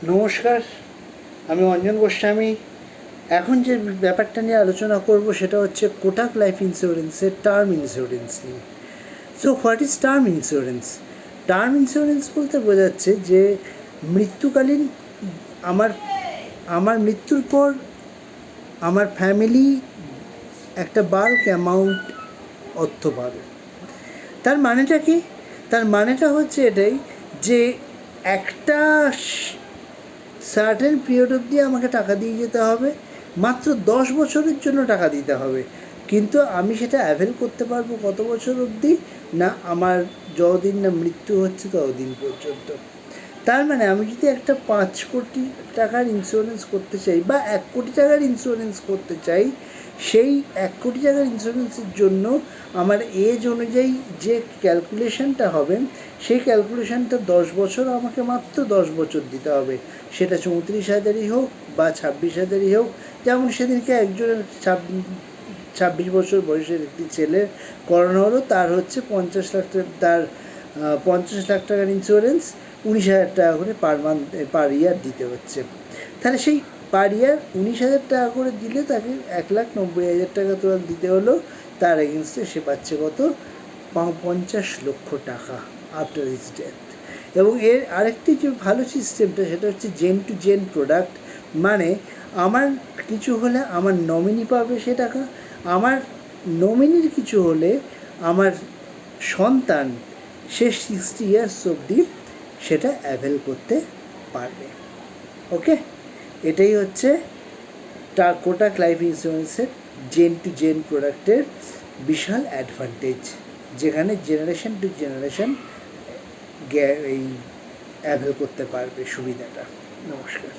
নমস্কার, আমি অঞ্জন গোস্বামী। এখন যে ব্যাপারটা নিয়ে আলোচনা করব সেটা হচ্ছে কোটাক লাইফ ইন্স্যুরেন্সের টার্ম ইন্স্যুরেন্স নিয়ে। So what is term insurance? Term insurance বলতে বোঝাচ্ছে যে মৃত্যুকালীন আমার মৃত্যুর পর আমার ফ্যামিলি একটা বাল্ক অ্যামাউন্ট অর্থ পাবে। তার মানেটা কি? তার মানেটা হচ্ছে এটাই যে একটা সার্টেন পিরিয়ড অবধি আমাকে টাকা দিয়ে যেতে হবে, মাত্র 10 বছরের জন্য টাকা দিতে হবে, কিন্তু আমি সেটা অ্যাভেল করতে পারবো কত বছর অবধি? না, আমার যতদিন না মৃত্যু হচ্ছে ততদিন পর্যন্ত। তার মানে আমি যদি একটা 5 কোটি টাকার ইন্স্যুরেন্স করতে চাই বা 1 কোটি টাকার ইন্স্যুরেন্স করতে চাই, সেই 1 কোটি টাকার ইন্স্যুরেন্সের জন্য আমার এজ অনুযায়ী যে ক্যালকুলেশনটা হবে, সেই ক্যালকুলেশনটা 10 বছর, আমাকে মাত্র 10 বছর দিতে হবে। সেটা 34,000ই হোক বা 26,000ই হোক। যেমন সেদিনকে একজনের 26 বছর বয়সের একটি ছেলে করানো হলো, তার হচ্ছে 50 লাখ টাকার ইন্স্যুরেন্স, 19,000 টাকা করে পার ইয়ার দিতে হচ্ছে। তাহলে সেই পার ইয়ার 19,000 টাকা করে দিলে তাকে 1,90,000 টাকা তো দিতে হলো। তার এগেনস্টে সে পাচ্ছে কত? 50 লক্ষ টাকা আফটার হিজ ডেথ। এবং এর আরেকটি যে ভালো সিস্টেমটা, সেটা হচ্ছে জেন টু জেন প্রোডাক্ট। মানে আমার কিছু হলে আমার নমিনি পাবে সে টাকা, আমার নমিনির কিছু হলে আমার সন্তান সে 60 ইয়ার্স অবধি সেটা অ্যাভেল করতে পারবে। ওকে, এটাই হচ্ছে কোটাক লাইফ ইন্স্যুরেন্সের জেন টু জেন প্রোডাক্টের বিশাল অ্যাডভান্টেজ, যেখানে জেনারেশন টু জেনারেশন এই অ্যাভেল করতে পারবে সুবিধাটা। নমস্কার।